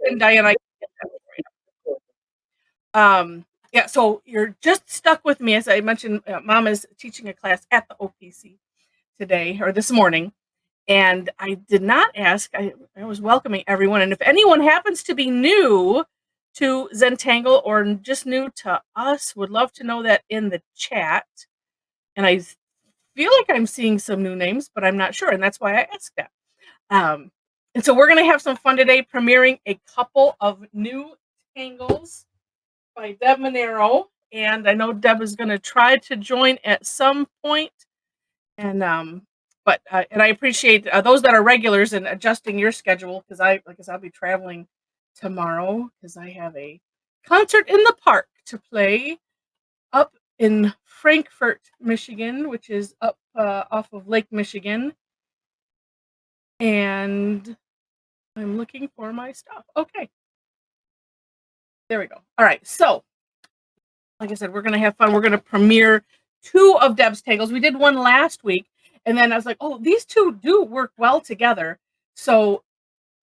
and Diane, I can get that for you. Yeah, so you're just stuck with me. As I mentioned, Mom is teaching a class at the OPC today or this morning, and I did not ask. I was welcoming everyone, and if anyone happens to be new to Zentangle or just new to us, would love to know that in the chat. And I feel like I'm seeing some new names, but I'm not sure, and that's why I asked that. And so we're going to have some fun today, premiering a couple of new tangles by Debbi Minero, and I know Deb is going to try to join at some point. And and I appreciate those that are regulars and adjusting your schedule, because I'll be traveling tomorrow because I have a concert in the park to play up in Frankfort, Michigan, which is up off of Lake Michigan. And I'm looking for my stuff. Okay. There we go. All right. So, like I said, we're going to have fun. We're going to premiere 2 of Deb's tangles. We did one last week, and then I was like, oh, these 2 do work well together. So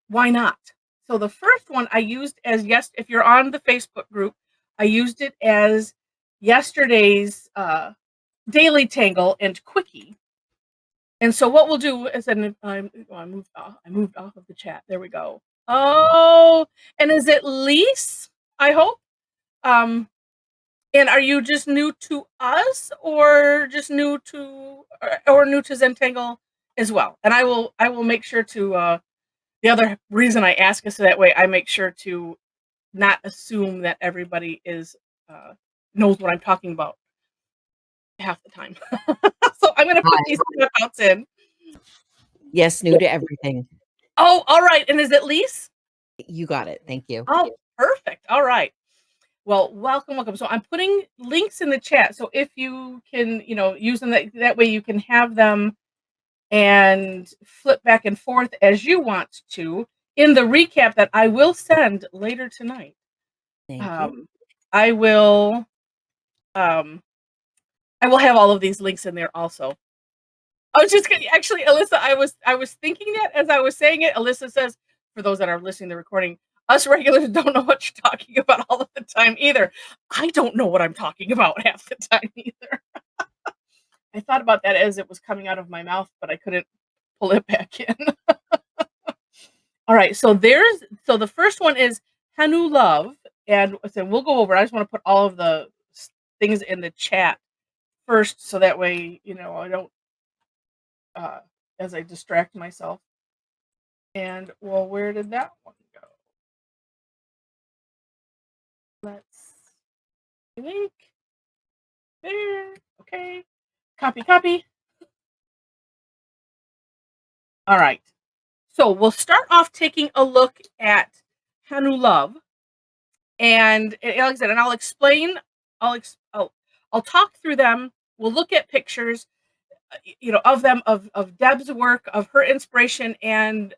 why not? So the first one I used as, if you're on the Facebook group, I used it as yesterday's daily tangle and quickie. And so what we'll do is, then I moved off of the chat. There we go. Oh, and is it Lise? I hope. And are you just new to us, or just new to, or new to Zentangle as well? And I will make sure to. The other reason I ask is so that way I make sure to not assume that everybody is knows what I'm talking about half the time. So I'm going to put these outs in. Yes, new to everything. Oh, all right. And is it Lise? You got it. Thank you. Oh, perfect. All right. Well, welcome. So I'm putting links in the chat. So if you can, use them, that way you can have them and flip back and forth as you want to in the recap that I will send later tonight. Thank you. I will have all of these links in there also. I was just kidding. Actually, Alyssa, I was thinking that as I was saying it. Alyssa says, for those that are listening to the recording, us regulars don't know what you're talking about all of the time either. I don't know what I'm talking about half the time either. I thought about that as it was coming out of my mouth, but I couldn't pull it back in. All right, so the first one is Hanu Luv, and so we'll go over. I just want to put all of the things in the chat first, so that way I don't as I distract myself. And well, where did that one go? Let's link there. Okay, copy. All right. So we'll start off taking a look at Hanu Luv, and like I said, and I'll explain. I'll talk through them. We'll look at pictures, of them, of Deb's work, of her inspiration, and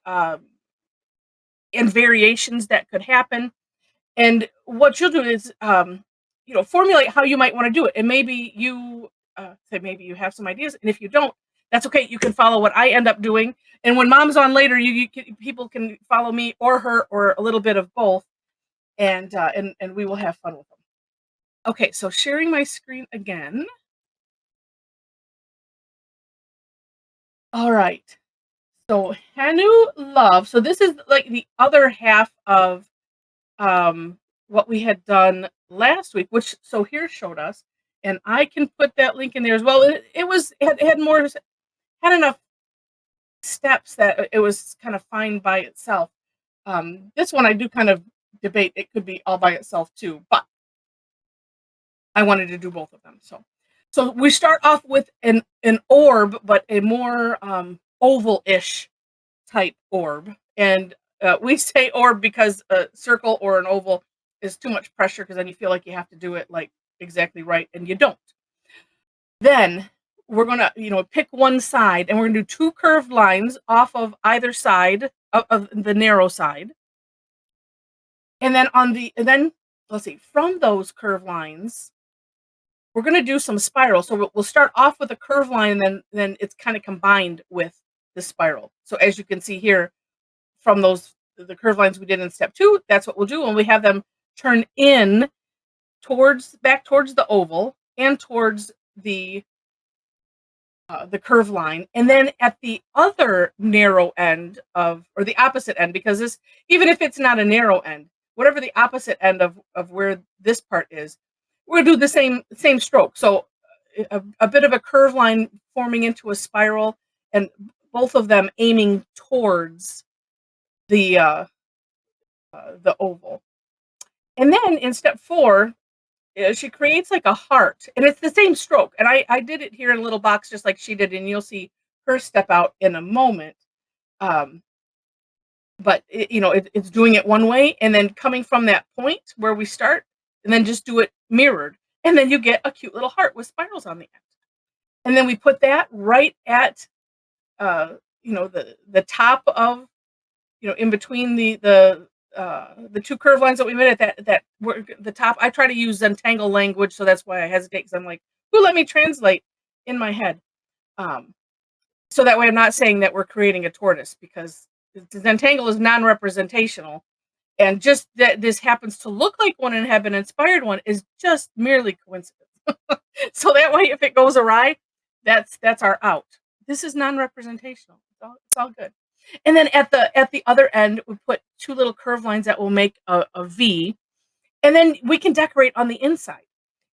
variations that could happen. And what you'll do is, formulate how you might want to do it. And maybe you maybe you have some ideas, and if you don't, that's okay. You can follow what I end up doing. And when Mom's on later, people can follow me or her or a little bit of both, and we will have fun with them. Okay, so sharing my screen again. All right. So Hanu Luv. So this is like the other half of what we had done last week, which here showed us, and I can put that link in there as well. It had enough steps that it was kind of fine by itself. This one I do kind of debate. It could be all by itself too, but I wanted to do both of them. So we start off with an orb, but a more oval-ish type orb. And we say orb because a circle or an oval is too much pressure, because then you feel like you have to do it like exactly right, and you don't. Then we're gonna pick one side, and we're gonna do 2 curved lines off of either side of the narrow side. And then let's see, from those curved lines, we're gonna do some spiral. So we'll start off with a curved line, and then it's kind of combined with the spiral. So as you can see here, from those the curved lines we did in step 2, that's what we'll do, and we have them turn in back towards the oval and towards the curved line, and then at the other narrow end or the opposite end, because this, even if it's not a narrow end, whatever the opposite end of where this part is, we're gonna do the same stroke. So a bit of a curved line forming into a spiral, and both of them aiming towards the oval. And then in step 4, she creates like a heart, and it's the same stroke. And I did it here in a little box just like she did, and you'll see her step out in a moment. But it's doing it one way, and then coming from that point where we start, and then just do it mirrored, and then you get a cute little heart with spirals on the end. And then we put that right at the top of, in between the 2 curved lines that we made at that were the top. I try to use Zentangle language, so that's why I hesitate, because I'm like, "Who let me translate in my head?" So that way I'm not saying that we're creating a tortoise, because Zentangle is non-representational, and just that this happens to look like one and have an inspired one is just merely coincidence. So that way, if it goes awry, that's our out. This is non-representational. It's all good. And then at the other end, we put 2 little curved lines that will make a V, and then we can decorate on the inside.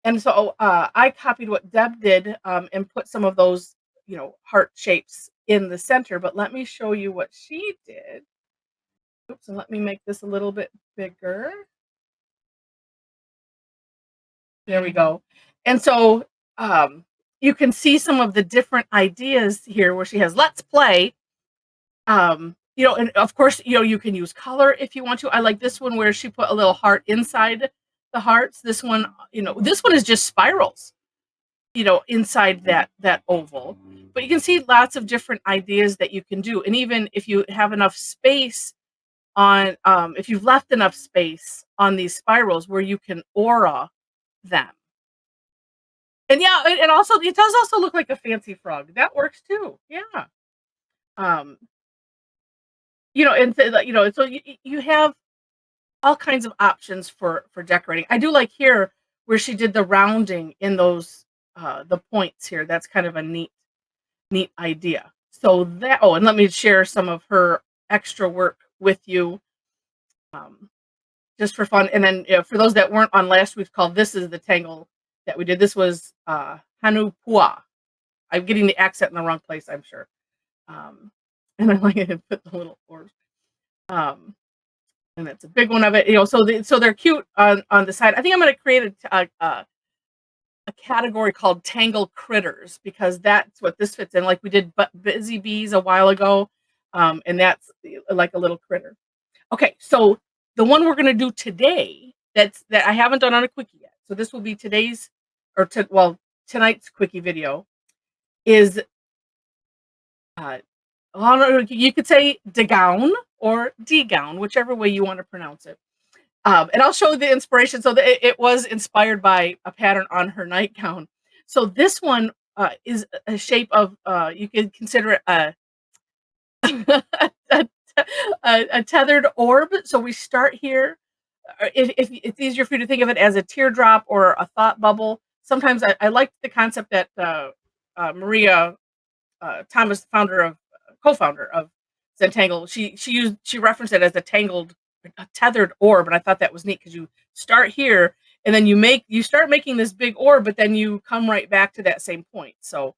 And so I copied what Deb did, and put some of those, heart shapes in the center. But let me show you what she did. Oops, and let me make this a little bit bigger. There we go. And so you can see some of the different ideas here where she has "let's play." And of course, you can use color if you want to. I like this one where she put a little heart inside the hearts. This one, this one is just spirals, inside that oval. But you can see lots of different ideas that you can do. And even if you have enough space on, if you've left enough space on these spirals where you can aura them. And yeah, and also it does also look like a fancy frog. That works too. Yeah. And so you have all kinds of options for decorating. I do like here where she did the rounding in those the points here. That's kind of a neat idea. So and let me share some of her extra work with you, just for fun. And then for those that weren't on last week's call, this is the tangle that we did. This was Hanu Pua. I'm getting the accent in the wrong place, I'm sure. And I like it to put the little orbs. And that's a big one of it. So they're cute on the side. I think I'm going to create a category called Tangle Critters, because that's what this fits in. Like we did Busy Bees a while ago, and that's like a little critter. Okay, so the one we're going to do today that I haven't done on a quickie yet. So this will be tonight's quickie video is you could say D'Gown or D'Gown, whichever way you want to pronounce it. And I'll show the inspiration. So it was inspired by a pattern on her nightgown. So this one is a shape of, you can consider it a tethered orb. So we start here. If it's easier for you to think of it as a teardrop or a thought bubble. Sometimes I like the concept that Maria Thomas, co-founder of Zentangle, she referenced it as a tethered orb, and I thought that was neat, because you start here and then you start making this big orb, but then you come right back to that same point. So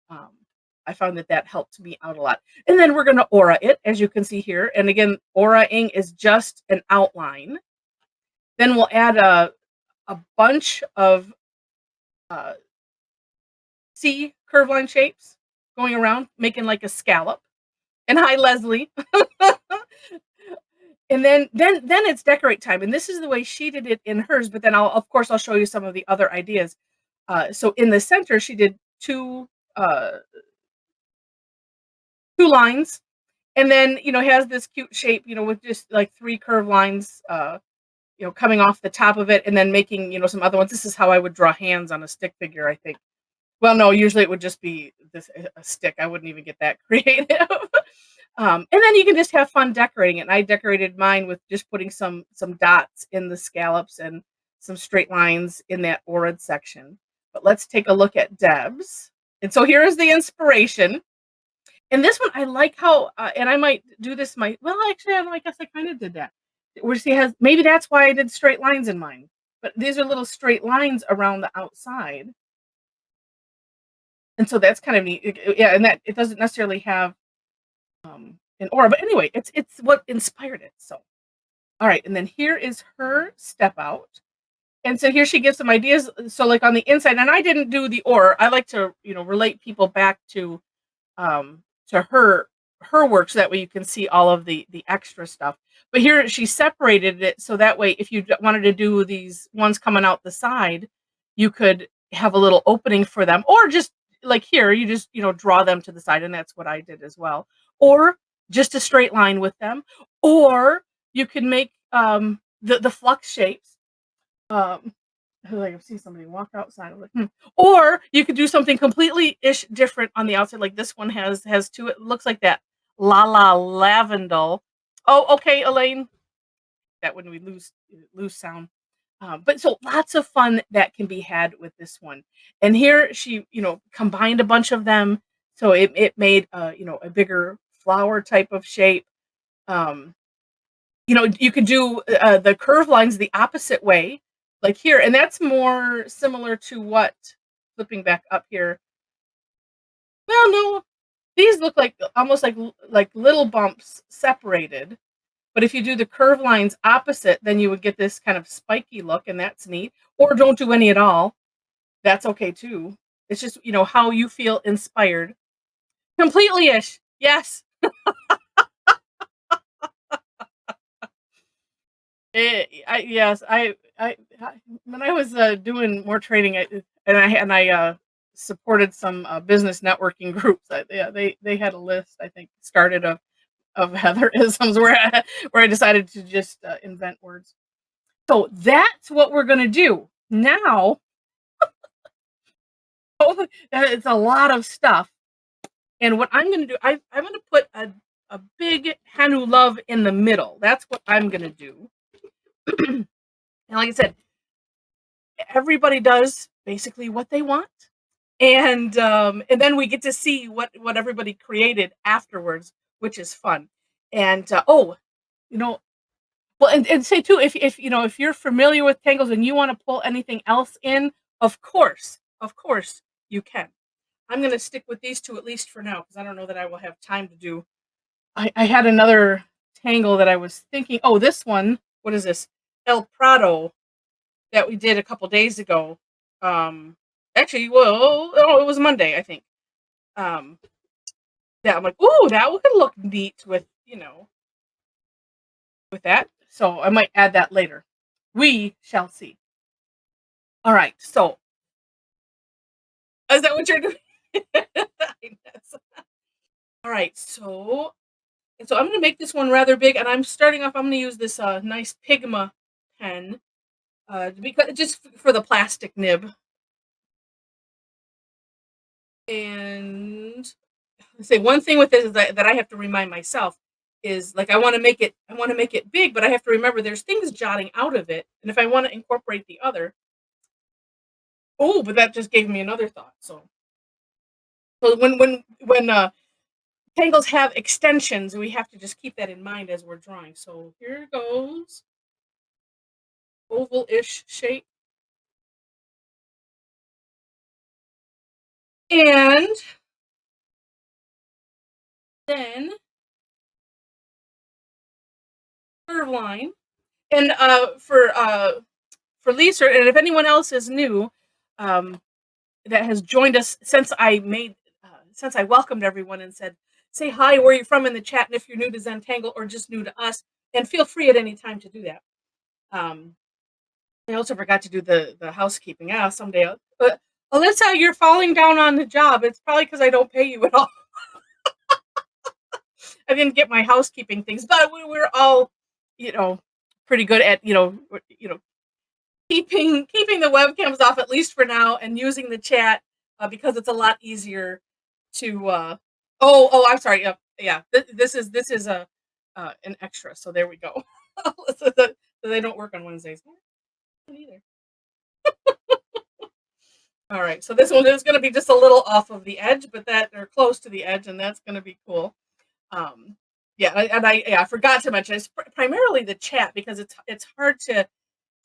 I found that helped me out a lot. And then we're going to aura it, as you can see here. And again, auraing is just an outline. Then we'll add a bunch of C curve line shapes going around, making like a scallop. And hi, Leslie. And then it's decorate time. And this is the way she did it in hers, but then I'll show you some of the other ideas. So in the center, she did two lines, and then has this cute shape, with just like 3 curved lines coming off the top of it, and then making some other ones. This is how I would draw hands on a stick figure, I think. Well, no, usually it would just be a stick. I wouldn't even get that creative. And then you can just have fun decorating it. And I decorated mine with just putting some dots in the scallops and some straight lines in that orid section. But let's take a look at Deb's. And so here is the inspiration. And this one, I like how, and I might do this well, actually, I don't know, I guess I kind of did that. Where she has, maybe that's why I did straight lines in mine. But these are little straight lines around the outside. And so that's kind of neat. Yeah, and that it doesn't necessarily have an aura, but anyway, it's what inspired it. So, all right, and then here is her step out. And so here she gives some ideas. So like on the inside, and I didn't do the aura. I like to, relate people back um to her work so that way you can see all of the extra stuff. But here she separated it so that way if you wanted to do these ones coming out the side, you could have a little opening for them, or just like here you just draw them to the side, and that's what I did as well. Or just a straight line with them, or you could make the flux shapes. Like I've seen somebody walk outside. I'm like, Or you could do something completely different on the outside. Like this one has two. It looks like that La La Lavendel. Oh, okay, Elaine. That when we lose sound. But so lots of fun that can be had with this one. And here she, combined a bunch of them, so it made a bigger flower type of shape. Um, you could do the curve lines the opposite way, like here, and that's more similar to what, flipping back up here. Well, no, these look like almost like little bumps separated. But if you do the curve lines opposite, then you would get this kind of spiky look, and that's neat. Or don't do any at all. That's okay too. It's just, how you feel inspired. Completely ish. Yes. Yes, when I was doing more training, I supported some business networking groups. Yeah, they had a list, I think, started of Heatherisms where I decided to just invent words. So that's what we're gonna do now. It's a lot of stuff, and what I'm gonna do, I'm gonna put a big Hanu Luv in the middle. That's what I'm gonna do. And like I said, everybody does basically what they want, and then we get to see what everybody created afterwards, which is fun. And you know, well, and say too, if you're familiar with tangles and you want to pull anything else in, of course you can. I'm going to stick with these two at least for now because I don't know that I will have time to do. I had another tangle that I was thinking. Oh, this one. What is this? El Prado that we did a couple days ago. Actually, well, oh, it was Monday, I think. Um, that I'm like, ooh, that would look neat with that. So I might add that later. We shall see. All right. So is that what you're doing? All right. So I'm going to make this one rather big, and I'm starting off. I'm going to use this nice Pigma pen because just for the plastic nib. And say one thing with this is that I have to remind myself is like I want to make it big, but I have to remember there's things jotting out of it, and if I want to incorporate the other, oh, but that just gave me another thought. So when tangles have extensions, we have to just keep that in mind as we're drawing. So here goes oval-ish shape, and then curve line, and for Lisa, and if anyone else is new, that has joined us since I welcomed everyone and said, say hi, where you're from in the chat, and if you're new to Zentangle or just new to us, and feel free at any time to do that. I also forgot to do the housekeeping. Someday. But Alyssa, you're falling down on the job. It's probably because I don't pay you at all. I didn't get my housekeeping things, but we're all, pretty good at keeping the webcams off at least for now, and using the chat because it's a lot easier to. I'm sorry. yeah, this is a an extra. So there we go. So they don't work on Wednesdays. I don't either. All right, so this one is going to be just a little off of the edge, but that or close to the edge, and that's going to be cool. Um, yeah, I forgot to mention it's primarily the chat because it's hard to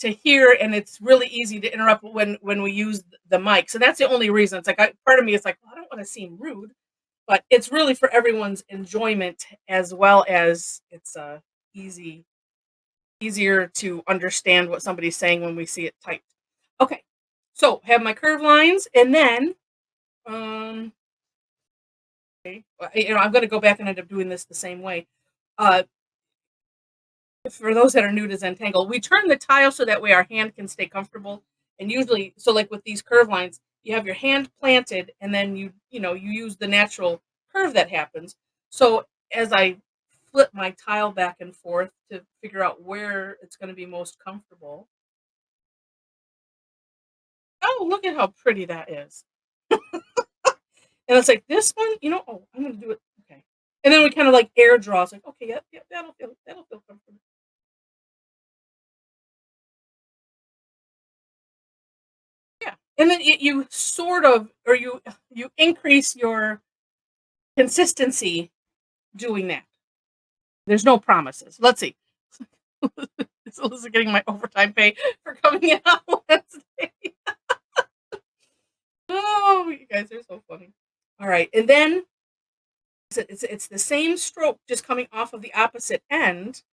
hear and it's really easy to interrupt when we use the mic. So that's the only reason. It's like part of me is like, well, I don't want to seem rude, but it's really for everyone's enjoyment as well as it's easier to understand what somebody's saying when we see it typed. Okay, so have my curved lines and then um I'm going to go back and end up doing this the same way. Uh, for those that are new to Zentangle, we turn the tile so that way our hand can stay comfortable. And usually, so like with these curve lines, you have your hand planted, and then you use the natural curve that happens. So as I flip my tile back and forth to figure out where it's going to be most comfortable. Oh, look at how pretty that is. And it's like this one, oh, I'm going to do it. Okay. And then we kind of like air draw. It's like, okay, yep, that'll feel comfortable. Yeah, and then you sort of or you increase your consistency doing that. There's no promises. Let's see. So this is getting my overtime pay for coming in on Wednesday. Oh, you guys are so funny. All right, and then it's the same stroke just coming off of the opposite end.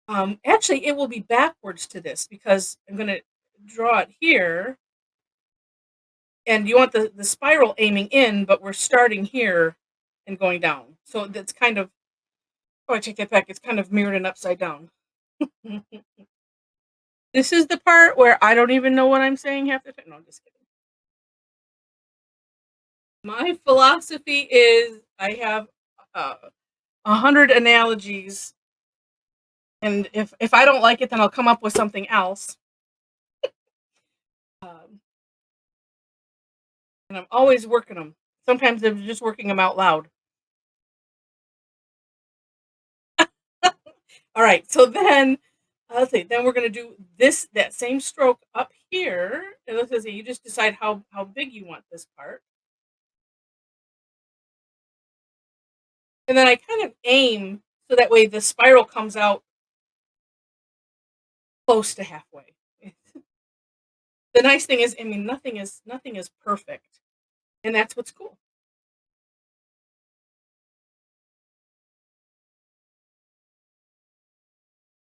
Actually, it will be backwards to this because I'm going to draw it here, and you want the spiral aiming in, but we're starting here and going down. So that's kind of oh, I take that back. It's kind of mirrored and upside down. This is the part where I don't even know what I'm saying half the time. No, I'm just kidding. My philosophy is I have 100 analogies, and if I don't like it, then I'll come up with something else. Um, and I'm always working them. Sometimes I'm just working them out loud. All right, so then let's see. Then we're gonna do that same stroke up here, and let's see. You just decide how big you want this part. And then I kind of aim so that way the spiral comes out close to halfway. The nice thing is, I mean, nothing is perfect, and that's what's cool.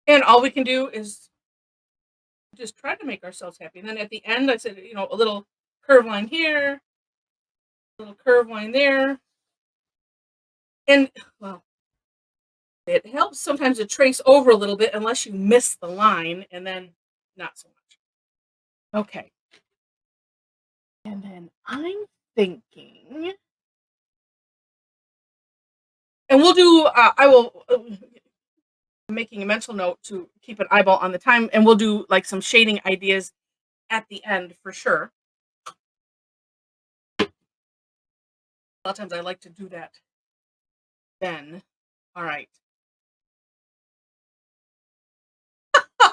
And all we can do is just try to make ourselves happy. And then at the end, I said, a little curve line here, a little curve line there, and well, it helps sometimes to trace over a little bit unless you miss the line, and then not so much. Okay. And then I'm thinking, and we'll do. I will. Making a mental note to keep an eyeball on the time, and we'll do like some shading ideas at the end for sure. A lot of times I like to do that then. All right.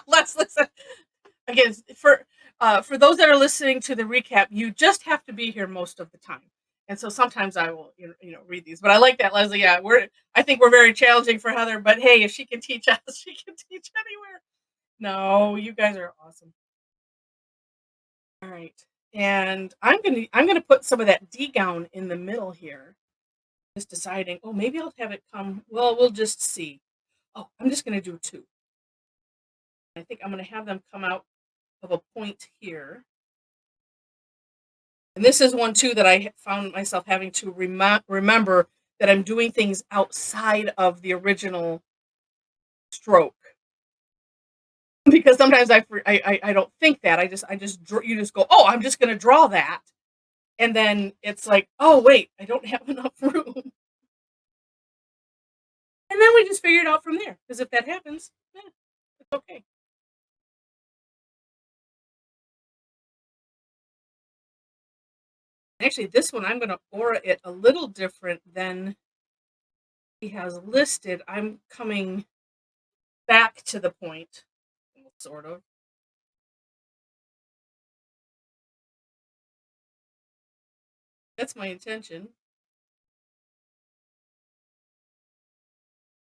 Let's listen again for those that are listening to the recap. You just have to be here most of the time, and so sometimes I will read these. But I like that, Leslie. Yeah, I think we're very challenging for Heather, but hey, if she can teach us, she can teach anywhere. No, you guys are awesome. All right, and I'm gonna put some of that D'Gown in the middle here. Just deciding. Oh, maybe I'll have it come. Well, we'll just see. Oh, I'm just gonna do two. I think I'm gonna have them come out of a point here. And this is one too that I found myself having to remember that I'm doing things outside of the original stroke because sometimes I don't think that you just go, oh, I'm just going to draw that, and then it's like, oh wait, I don't have enough room, and then we just figure it out from there because if that happens, it's okay. Actually, this one I'm going to aura it a little different than he has listed, I'm coming back to the point, sort of. That's my intention.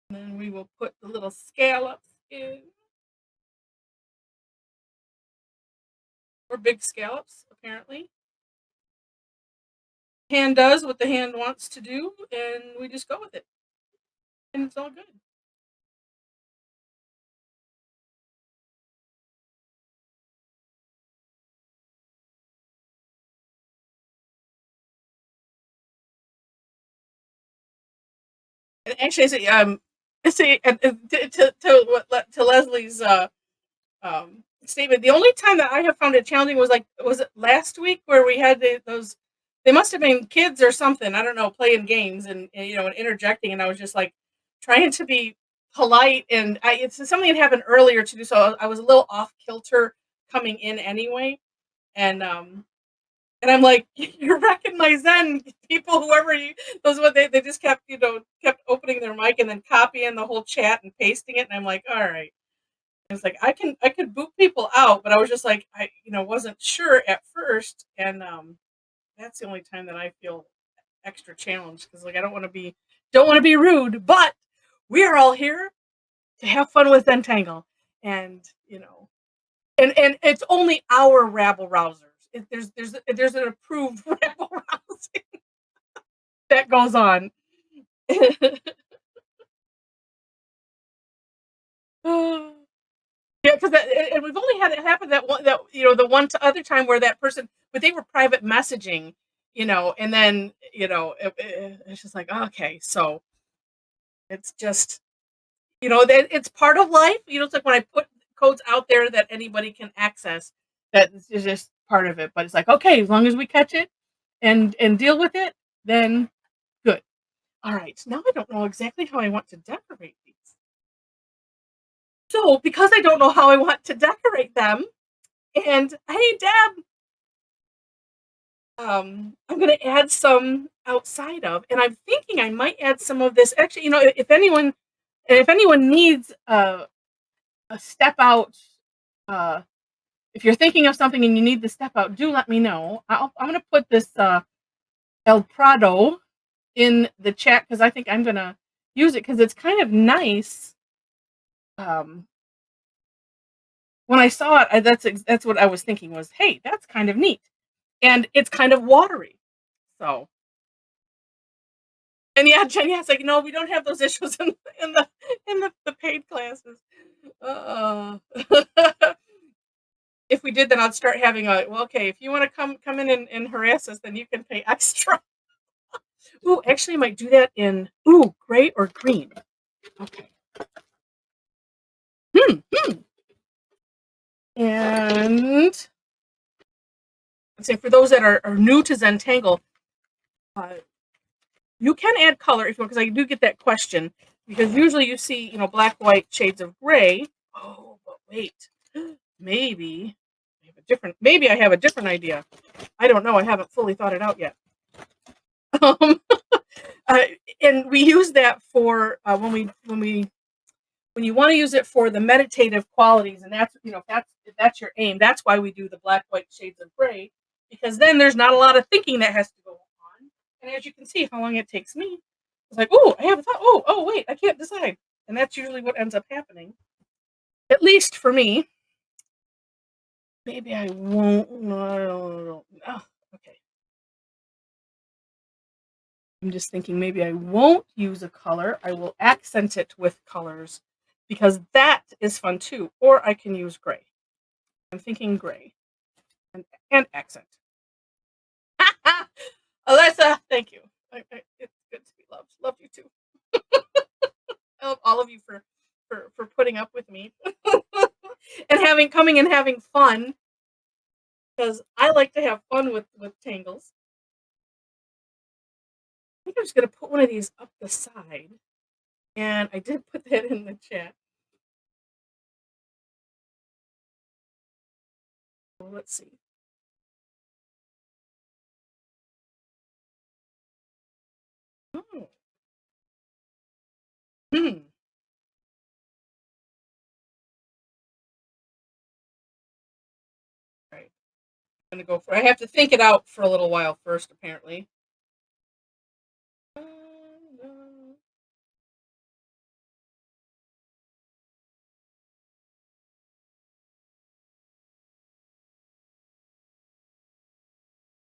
And then we will put the little scallops in. Or big scallops, apparently. Hand does what the hand wants to do, and we just go with it. And it's all good. And actually, to Leslie's statement. The only time that I have found it challenging was it last week where we had those. They must have been kids or something. I don't know, playing games and interjecting, and I was just like trying to be polite. And it's something that happened earlier too, so I was a little off kilter coming in anyway. And I'm like, you're wrecking my Zen, people. Whoever you, those what they just kept opening their mic and then copying the whole chat and pasting it. And I'm like, all right. It's like I could boot people out, but I was just like I wasn't sure at first, and that's the only time that I feel extra challenged because like I don't want to be rude, but we are all here to have fun with Zentangle, and and it's only our rabble rousers. There's an approved rabble rousing that goes on. Yeah, because and we've only had it happen the one other time where that person, but they were private messaging, and then it's just like okay, so it's just that it's part of life. It's like when I put codes out there that anybody can access, that is just part of it. But it's like okay, as long as we catch it and deal with it, then good. All right, now I don't know exactly how I want to decorate these. So because I don't know how I want to decorate them. And hey, Deb, I'm gonna add some outside of, and I'm thinking I might add some of this. Actually, if anyone needs a step out, uh, if you're thinking of something and you need the step out, do let me know. I'm gonna put this El Prado in the chat because I think I'm gonna use it because it's kind of nice. Um, when I saw it, that's what I was thinking was, hey, that's kind of neat, and it's kind of watery, so. And yeah, Jenya's like, no, we don't have those issues in the paid classes. Uh, if we did, then I'd start having well, okay, if you want to come in and harass us, then you can pay extra. Ooh, actually, I might do that in gray or green. Okay. Hmm. And I'd say for those that are new to Zentangle, uh, you can add color if you want, because I do get that question. Because usually you see, black, white shades of gray. Oh, but wait, maybe maybe I have a different idea. I don't know. I haven't fully thought it out yet. Um, uh, and we use that for when you want to use it for the meditative qualities, and that's if that's your aim. That's why we do the black, white shades of gray, because then there's not a lot of thinking that has to go on. And as you can see, how long it takes me. It's like, oh, I have a thought. Oh, wait, I can't decide, and that's usually what ends up happening. At least for me. Maybe I won't. No. Oh, okay. I'm just thinking maybe I won't use a color. I will accent it with colors because that is fun too. Or I can use gray. I'm thinking gray and accent. Alyssa, thank you. It's good to be loved. Love you too. I love all of you for putting up with me and having fun because I like to have fun with tangles. I think I'm just gonna put one of these up the side, and I did put that in the chat. Well, let's see. Oh, Hmm. Right. I'm gonna go for. I have to think it out for a little while first, apparently.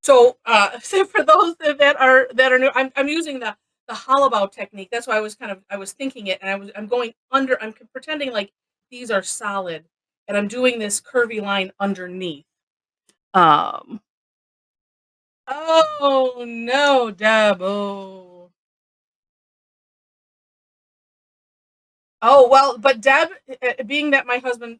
So, so for those that are new, I'm using the hollowbow technique. That's why I was thinking it, and I'm going under. I'm pretending like these are solid, and I'm doing this curvy line underneath. Um. Oh no, Deb. Oh. Oh, well, but Deb, being that my husband,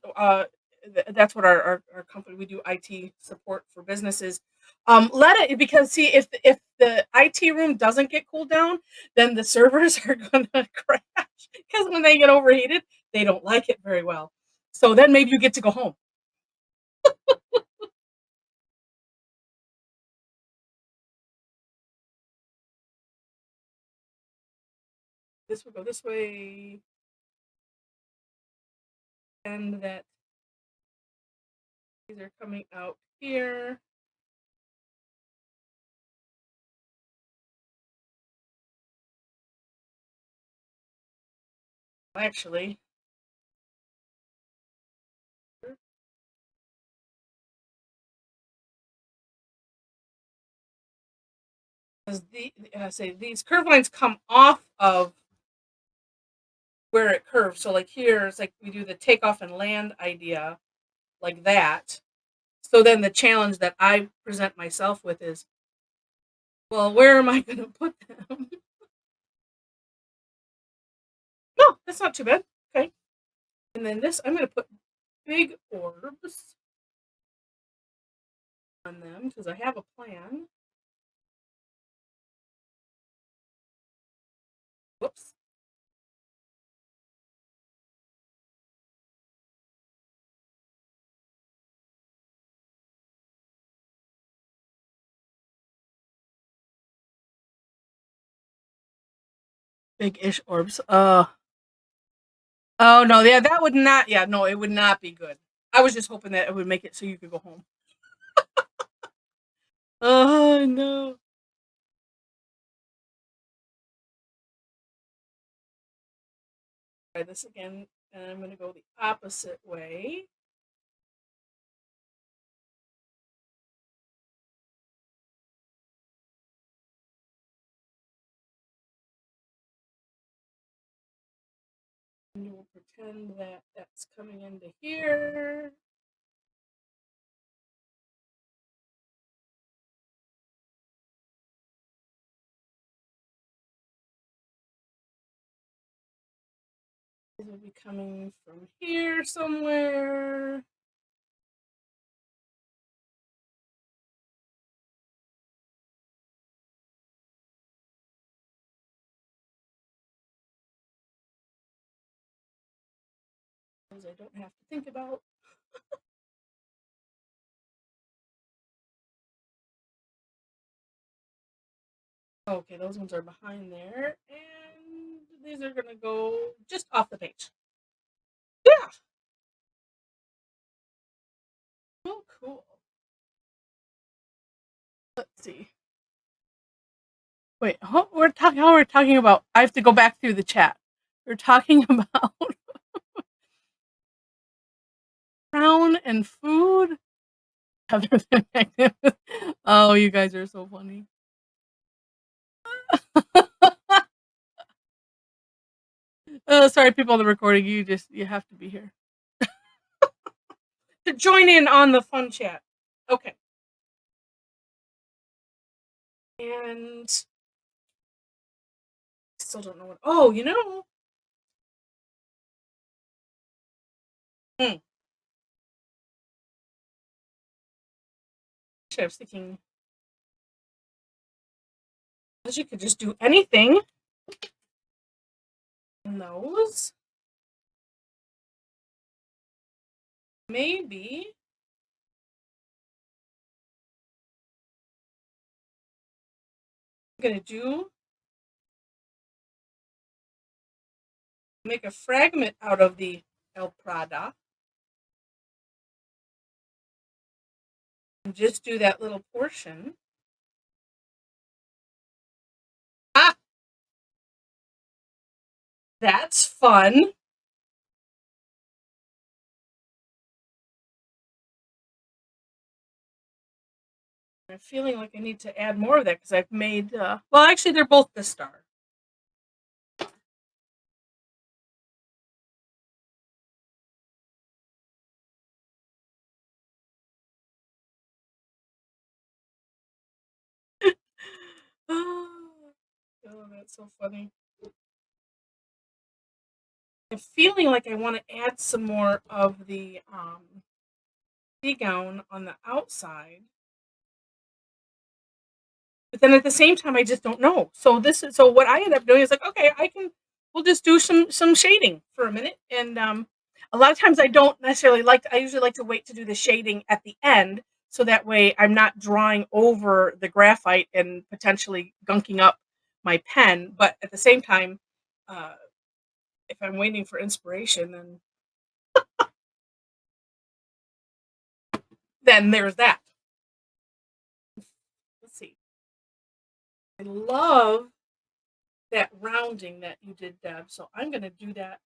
that's what our company, we do IT support for businesses. Let it, because see, if the IT room doesn't get cooled down, then the servers are gonna crash because when they get overheated, they don't like it very well. So then maybe you get to go home. This will go this way, and that these are coming out here. Actually, 'cause say these curve lines come off of where it curves. So like here, it's like we do the takeoff and land idea like that. So then the challenge that I present myself with is, well, where am I going to put them? No, that's not too bad. Okay. And then this, I'm going to put big orbs on them because I have a plan. Whoops. Big-ish orbs. Oh no, yeah, that would not. Yeah, no, it would not be good. I was just hoping that it would make it so you could go home. Oh no. Try this again, and I'm going to go the opposite way. And we'll pretend that that's coming into here. These will be coming from here somewhere. Things I don't have to think about. Okay, those ones are behind there. And these are going to go just off the page. Yeah. Oh, cool. Let's see. Wait, how we're talking about. I have to go back through the chat. We're talking about crown and food. Oh, you guys are so funny. Sorry, people on the recording. You have to be here to join in on the fun chat. Okay. And still don't know what. Oh, Hmm. Actually, I was thinking, you could just do anything in those. Maybe I'm gonna do make a fragment out of the El Prada. And just do that little portion. Ah, that's fun. I'm feeling like I need to add more of that because I've made, well, actually, they're both the star. Oh, that's so funny. I'm feeling like I want to add some more of the gown on the outside, but then at the same time, I just don't know. So what I end up doing is like, okay, we'll just do some shading for a minute, and a lot of times I don't necessarily like. I usually like to wait to do the shading at the end, so that way I'm not drawing over the graphite and potentially gunking up my pen. But at the same time, uh, if I'm waiting for inspiration, then there's that. Let's see. I love that rounding that you did, Deb. So I'm going to do that.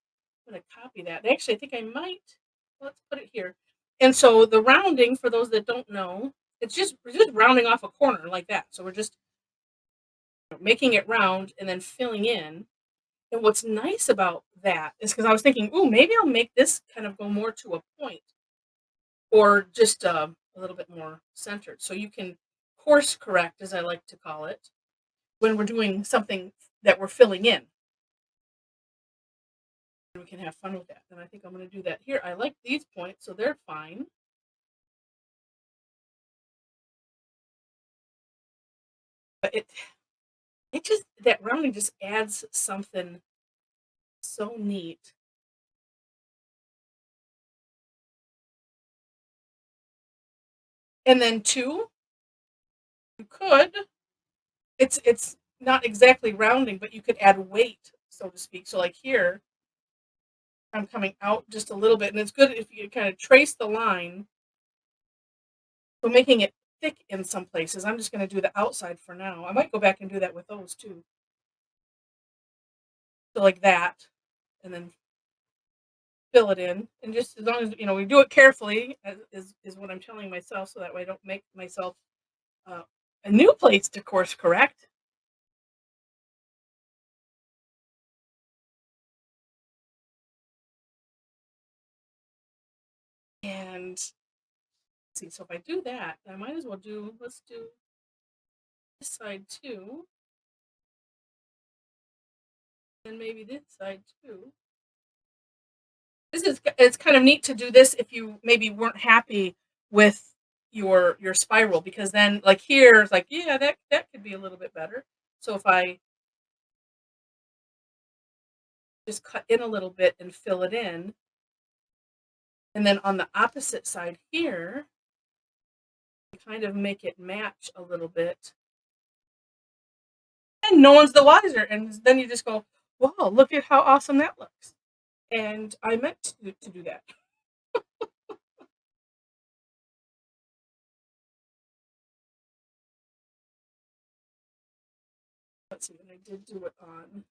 I'm going to copy that. Actually, I think I might. Let's put it here. And so the rounding, for those that don't know, we're just rounding off a corner like that. So we're just making it round and then filling in. And what's nice about that is because I was thinking, ooh, maybe I'll make this kind of go more to a point or just a little bit more centered. So you can course correct, as I like to call it, when we're doing something that we're filling in. We can have fun with that. And I think I'm going to do that here. I like these points, so they're fine. But it just, that rounding just adds something so neat. And then two, you could, it's not exactly rounding, but you could add weight, so to speak. So like here, I'm coming out just a little bit, and it's good if you kind of trace the line. So making it thick in some places. I'm just going to do the outside for now. I might go back and do that with those too. So like that, and then fill it in, and just as long as we do it carefully, is what I'm telling myself, so that way I don't make myself uh, a new place to course correct. And let's see, so if I do that, I might as well let's do this side too, and maybe this side too. It's kind of neat to do this if you maybe weren't happy with your spiral, because then like here it's like, yeah, that could be a little bit better. So if I just cut in a little bit and fill it in, and then on the opposite side here, kind of make it match a little bit, and no one's the wiser. And then you just go, wow, look at how awesome that looks. And I meant to do that. Let's see, and I did do it on.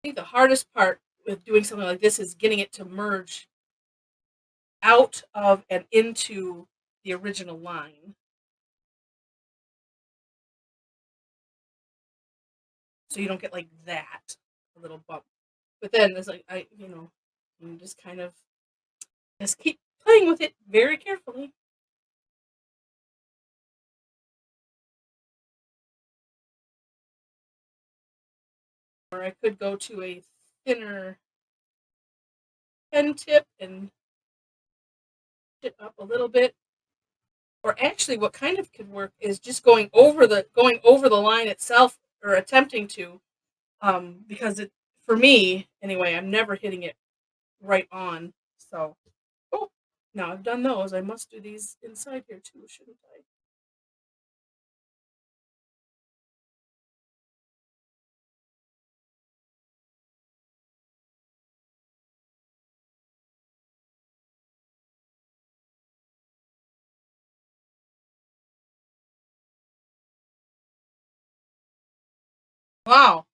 I think the hardest part with doing something like this is getting it to merge out of and into the original line. So you don't get like that, a little bump. But then it's like, you just kind of just keep playing with it very carefully. Or I could go to a thinner pen tip and it up a little bit. Or actually, what kind of could work is just going over the line itself, or attempting to, because it, for me anyway, I'm never hitting it right on. So, oh, now I've done those. I must do these inside here too, shouldn't I? Wow.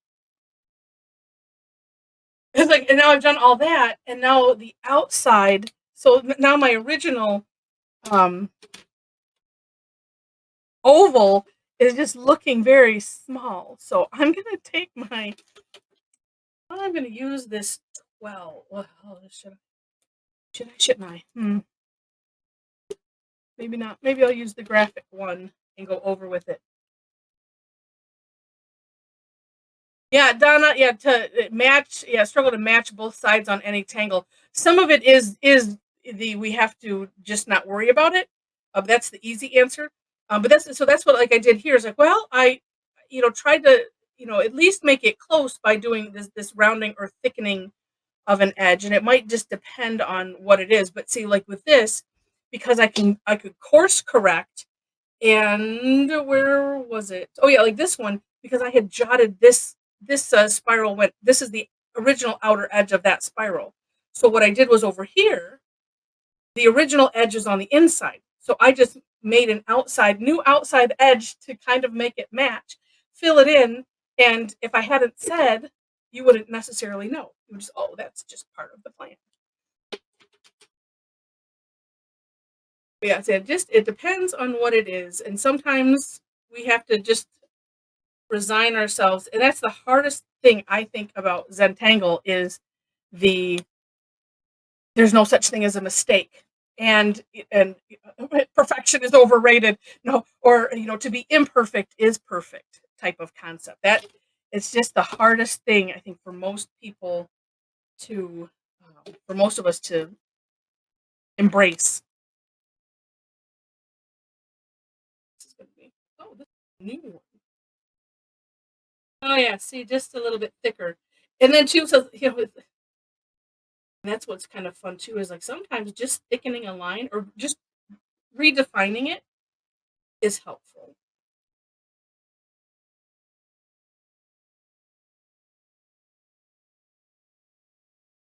It's like, and now I've done all that, and now the outside. So now my original um, oval is just looking very small. So I'm gonna take my. I'm gonna use this 12. Well, shouldn't I? Maybe not. Maybe I'll use the graphic one and go over with it. Yeah, Donna. Yeah, to match. Yeah, struggle to match both sides on any tangle. Some of it is the we have to just not worry about it. That's the easy answer. But that's what like I did here is like, well, I, tried to at least make it close by doing this rounding or thickening of an edge, and it might just depend on what it is. But see, like with this, because I could course correct. And where was it? Oh yeah, like this one because I had jotted this spiral went. This is the original outer edge of that spiral. So what I did was over here, the original edge is on the inside. So I just made an new outside edge to kind of make it match, fill it in, and if I hadn't said, you wouldn't necessarily know. You would just, oh, that's just part of the plan. But yeah, so it depends on what it is, and sometimes we have to just resign ourselves, and that's the hardest thing I think about Zentangle is the there's no such thing as a mistake, and perfection is overrated. No, or to be imperfect is perfect type of concept. That it's just the hardest thing I think for most people to for most of us to embrace. This is gonna be this is a new one. Oh yeah, see, just a little bit thicker, and then too. So that's what's kind of fun too is like sometimes just thickening a line or just redefining it is helpful.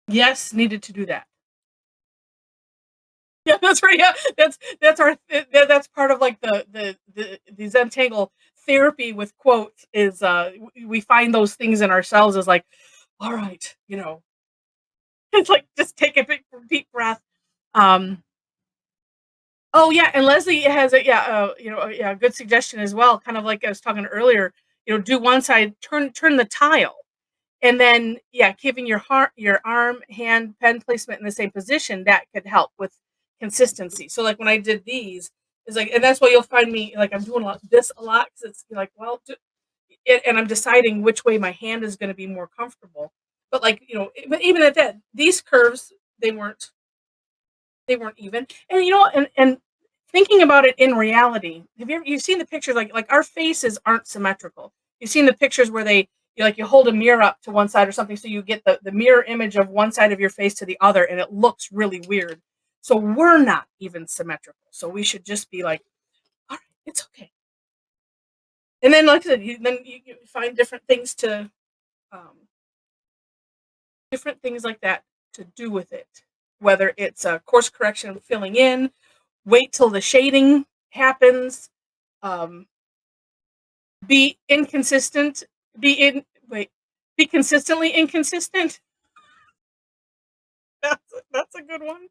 Yes, needed to do that. Yeah, that's right. Yeah, that's part of like the Zentangle therapy with quotes is we find those things in ourselves as like, all right, it's like just take a big deep breath. Um, oh yeah, and Leslie has a yeah, good suggestion as well. Kind of like I was talking earlier, do one side, turn the tile. And then, yeah, keeping your arm, hand, pen placement in the same position, that could help with consistency. So, like, when I did these, it's like and that's why you'll find me, like, I'm doing a lot 'cause it's like, well, and I'm deciding which way my hand is gonna be more comfortable. But, like, but even at that, these curves, they weren't they weren't even. And and thinking about it in reality, you've seen the pictures like our faces aren't symmetrical. You've seen the pictures where you hold a mirror up to one side or something so you get the mirror image of one side of your face to the other and it looks really weird. So we're not even symmetrical. So we should just be like, all right, it's okay. And then like I said, you find um different things like that to do with it. Whether it's a course correction filling in, wait till the shading happens, um, be inconsistent, be in wait, be consistently inconsistent. That's a good one.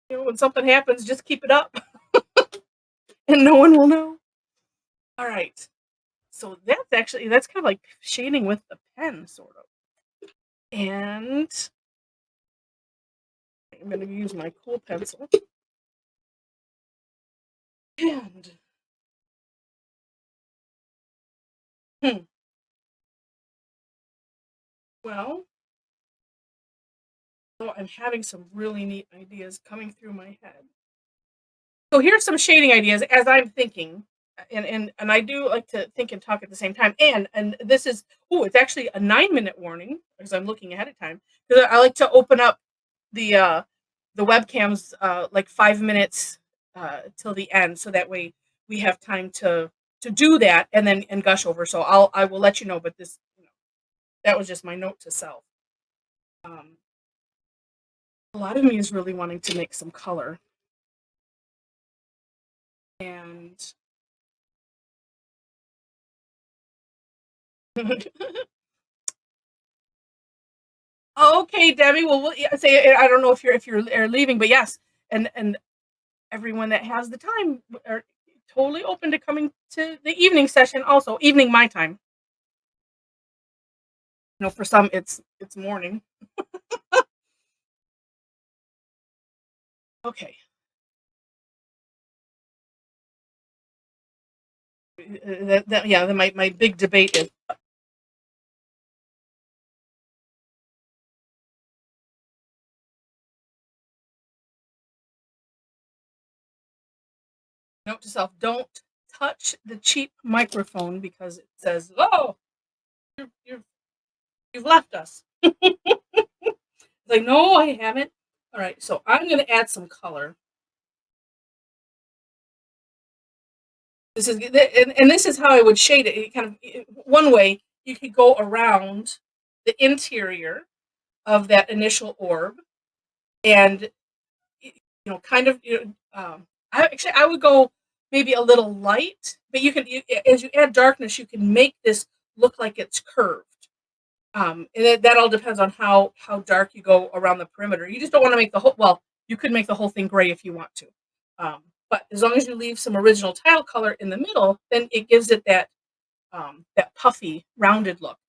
When something happens, just keep it up, and no one will know. All right, so that's kind of like shading with the pen, sort of. And I'm going to use my cool pencil. And hmm, well, so I'm having some really neat ideas coming through my head. So here's some shading ideas as I'm thinking, and I do like to think and talk at the same time. And this is it's actually a 9-minute warning because I'm looking ahead of time because I like to open up the webcams like 5 minutes till the end, so that way we have time to do that and gush over. So I will let you know, but this that was just my note to self. Um, a lot of me is really wanting to make some color and Okay, Debbie. Well, say I don't know if you're leaving, but yes, and everyone that has the time are totally open to coming to the evening session. Also, evening my time. For some it's morning. Okay. Yeah. My big debate is. Note to self: don't touch the cheap microphone because it says, "Oh, you're you've left us." It's like, no, I haven't. All right, so I'm going to add some color. This is how I would shade it. One way you could go around the interior of that initial orb, and kind of. I would go maybe a little light, but as you add darkness, you can make this look like it's curved. And that all depends on how dark you go around the perimeter. You just don't want to make the whole. Well, you could make the whole thing gray if you want to, but as long as you leave some original tile color in the middle, then it gives it that puffy, rounded look.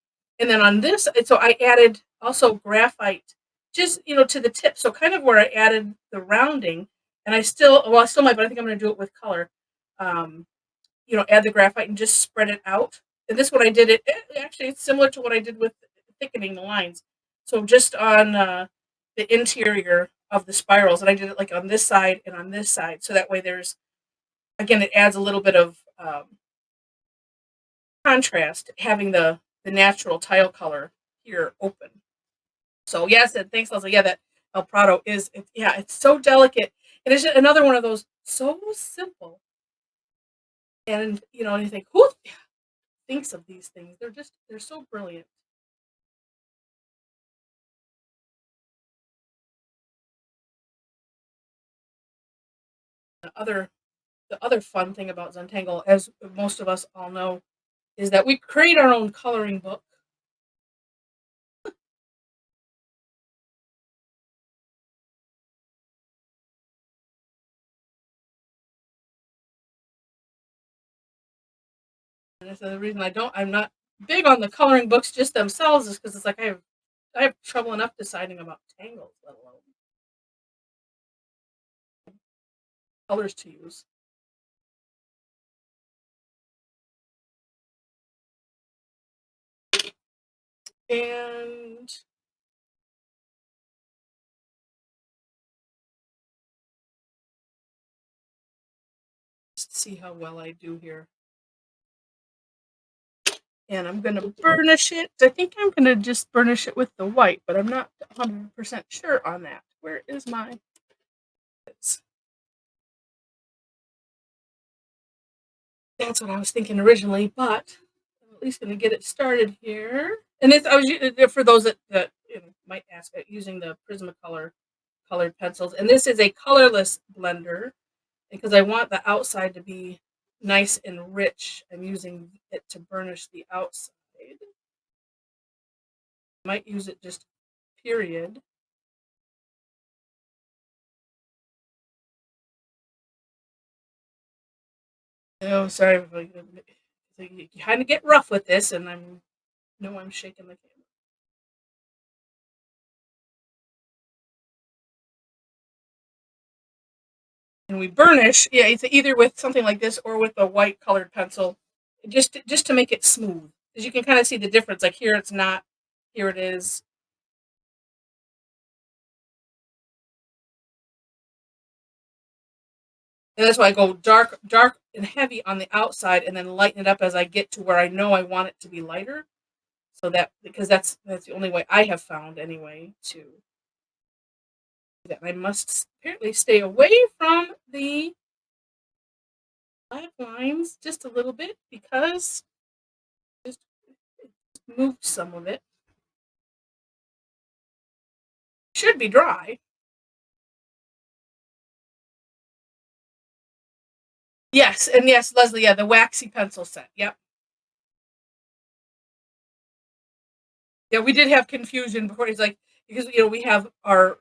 And then on this, so I added also graphite, just to the tip. So kind of where I added the rounding, and I still might, but I think I'm going to do it with color. Um, add the graphite and just spread it out. And this one I did actually it's similar to what I did with thickening the lines. So just on the interior of the spirals, and I did it like on this side and on this side, so that way it adds a little bit of contrast having the natural tile color here open. So yes, and thanks, Leslie. Yeah, that El Prado it's so delicate, and it's just another one of those so simple. And and you think, who thinks of these things? They're so brilliant. The other fun thing about Zentangle, as most of us all know, is that we create our own coloring book. And so the reason I'm not big on the coloring books just themselves is because it's like I have trouble enough deciding about tangles, let alone colors to use. And just see how well I do here. And I'm going to burnish it. I think I'm going to just burnish it with the white, but I'm not 100% sure on that. Where is my... That's what I was thinking originally, but I'm at least going to get it started here. And I was for those that might ask, using the Prismacolor colored pencils. And this is a colorless blender because I want the outside to be nice and rich. I'm using it to burnish the outside. I might use it just period. Oh, sorry. You kind of get rough with this, and I'm shaking the camera. And we burnish. Yeah, it's either with something like this or with a white colored pencil, just to make it smooth. Because you can kind of see the difference. Like here, it's not. Here it is. And that's why I go dark and heavy on the outside, and then lighten it up as I get to where I know I want it to be lighter. So because that's the only way I have found anyway to do that. I must apparently stay away from the black lines just a little bit because just moved some of it. Should be dry. Yes, and yes, Leslie, yeah, the waxy pencil set. Yep. Yeah, we did have confusion before. He's like, because we have our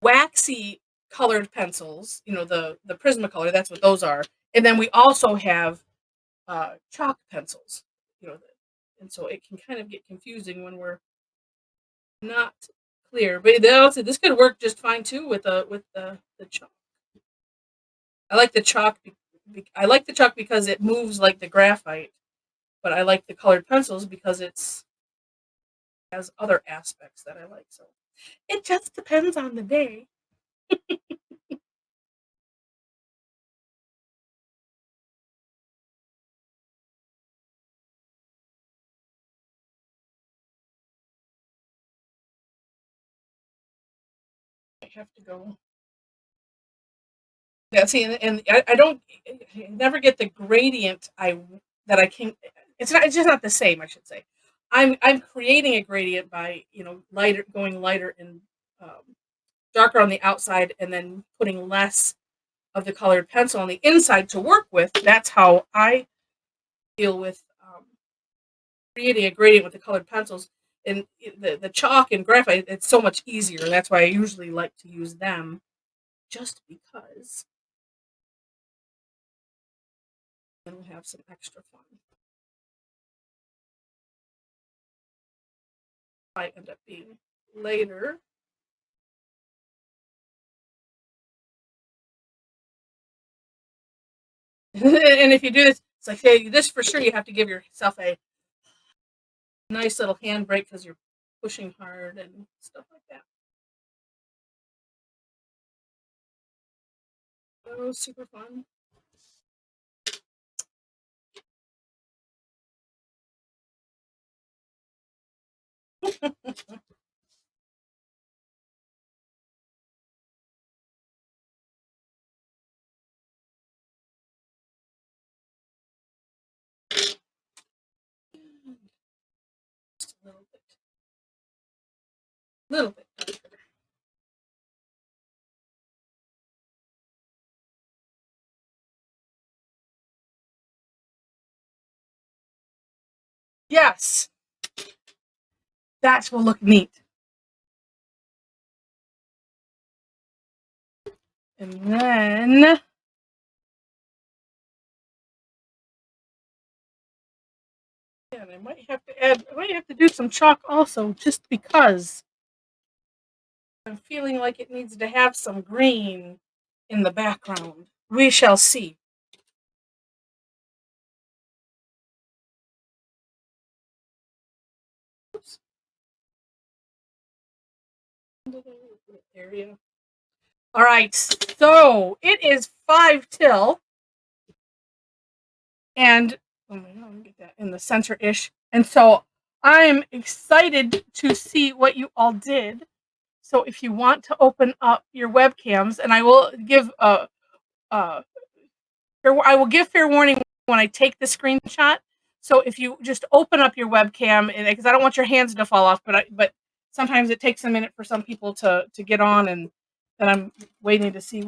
waxy colored pencils, the Prismacolor, that's what those are. And then we also have chalk pencils, you know, and so it can kind of get confusing when we're not clear. But also, this could work just fine too with the chalk. I like the chalk. I like the chalk because it moves like the graphite, but I like the colored pencils because it's has other aspects that I like. So it just depends on the day. I have to go. Yeah, see, and I don't I never get the gradient that I can. It's just not the same. I should say. I'm creating a gradient by lighter going lighter and darker on the outside, and then putting less of the colored pencil on the inside to work with. That's how I deal with creating a gradient with the colored pencils. And the chalk and graphite, it's so much easier. And that's why I usually like to use them, just because then we'll have some extra fun. Might end up being later. And if you do this, it's like, hey, this for sure, you have to give yourself a nice little handbrake because you're pushing hard and stuff like that. Oh, super fun. Just a little bit. Little bit. Yes, that will look neat. And then yeah, I might have to add. I might have to do some chalk also, just because I'm feeling like it needs to have some green in the background. We shall see. Oops. Area. All right, so it is 5 till, and oh my god, let me get that in the center ish. And so I'm excited to see what you all did. So if you want to open up your webcams, and I will give uh I will give fair warning when I take the screenshot. So if you just open up your webcam, because I don't want your hands to fall off, but sometimes it takes a minute for some people to get on, and then I'm waiting to see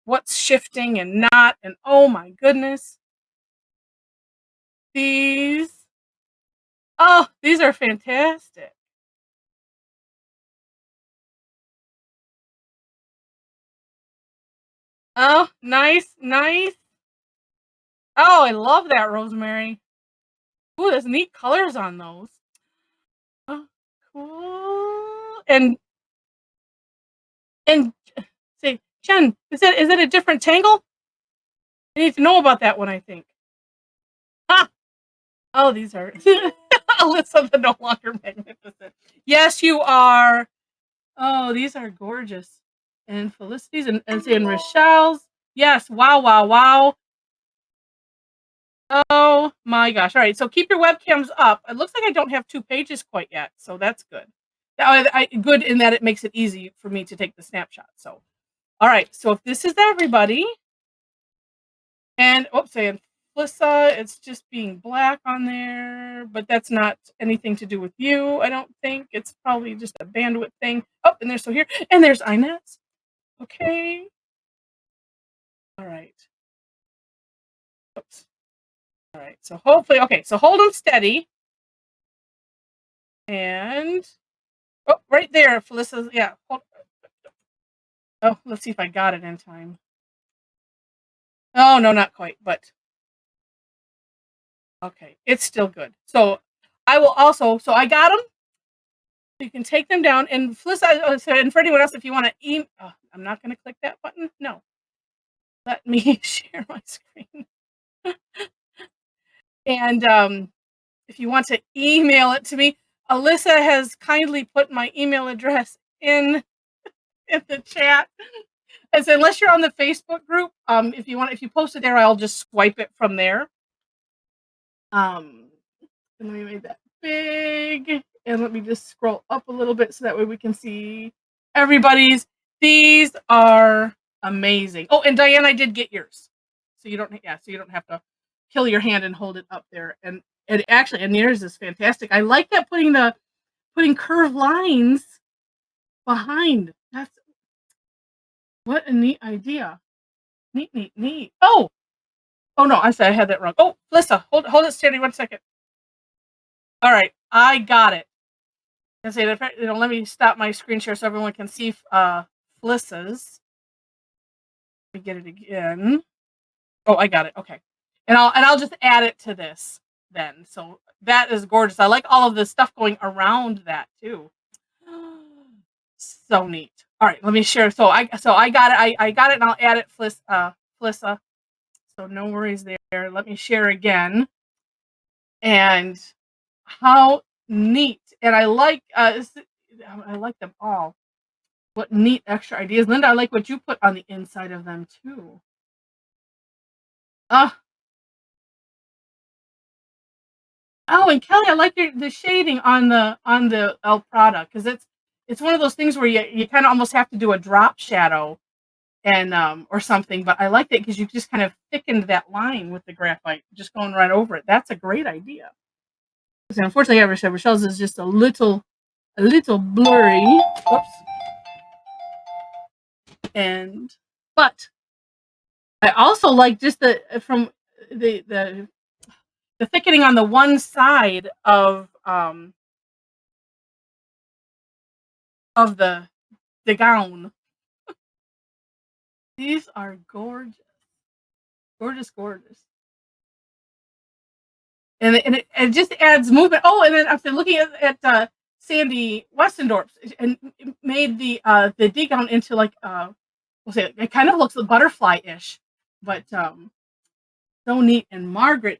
what's shifting and not. And oh my goodness, these these are fantastic. Oh, nice, nice. Oh, I love that, Rosemary. Ooh, there's neat colors on those. Oh, cool. And say, Jen, is that a different tangle? I need to know about that one, I think. Ah! Oh, these are Alyssa the no longer magnificent. Yes, you are. Oh, these are gorgeous. And Felicity's and Rochelle's. Yes, wow, wow, wow. Oh my gosh. All right, so keep your webcams up. It looks like I don't have 2 pages quite yet, so that's good. Good in that it makes it easy for me to take the snapshot. So, all right. So if this is everybody, and oops, and Flissa, it's just being black on there, but that's not anything to do with you, I don't think. It's probably just a bandwidth thing. Oh, and there's so here, and there's Inez. Okay. All right. Oops. All right. So hopefully, okay. So hold them steady. And oh, right there, Felicia's. Yeah. Oh, let's see if I got it in time. Oh no, not quite, but okay, it's still good. So I will also. So I got them. You can take them down, and Felissa, and for anyone else, if you want to email, I'm not going to click that button. No, let me share my screen. And if you want to email it to me, Alyssa has kindly put my email address in the chat. And so unless you're on the Facebook group, if you post it there, I'll just swipe it from there. And let me make that big, and let me just scroll up a little bit so that way we can see everybody's. These are amazing. Oh, and Diane, I did get yours, so you don't have to kill your hand and hold it up there. And yours is fantastic. I like that putting curved lines behind. That's what a neat idea. Neat. Oh no, I said I had that wrong. Oh, Melissa, hold it steady 1 second. All right, I got it. And say, let me stop my screen share so everyone can see Melissa's. Let me get it again. Oh, I got it. Okay, and I'll just add it to this then. So that is gorgeous. I like all of the stuff going around that too. So neat. All right, let me share. So I got it. I got it, and I'll add it, Felissa. So no worries there. Let me share again. And how neat! And I like them all. What neat extra ideas, Linda! I like what you put on the inside of them too. Oh, and Kelly, I like the shading on the El Prada, because it's one of those things where you kind of almost have to do a drop shadow and or something. But I like that because you just kind of thickened that line with the graphite, just going right over it. That's a great idea. So unfortunately, Rochelle's is just a little blurry. Whoops. But I also like just the thickening on the one side of the gown. These are gorgeous. And it just adds movement. Oh, and then after looking at Sandy Westendorp, and made the D gown into like we'll say it kind of looks butterfly-ish, but so neat. And Margaret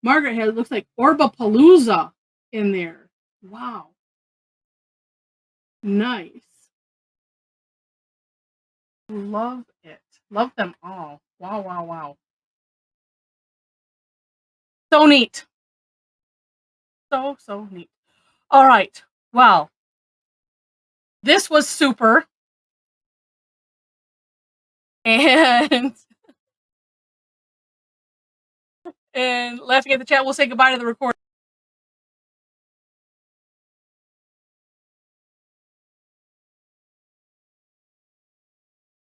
has, looks like Orbapalooza in there. Wow, nice. Love it. Love them all. Wow. So neat. So neat. All right. Well, this was super. And laughing at the chat, we'll say goodbye to the recording.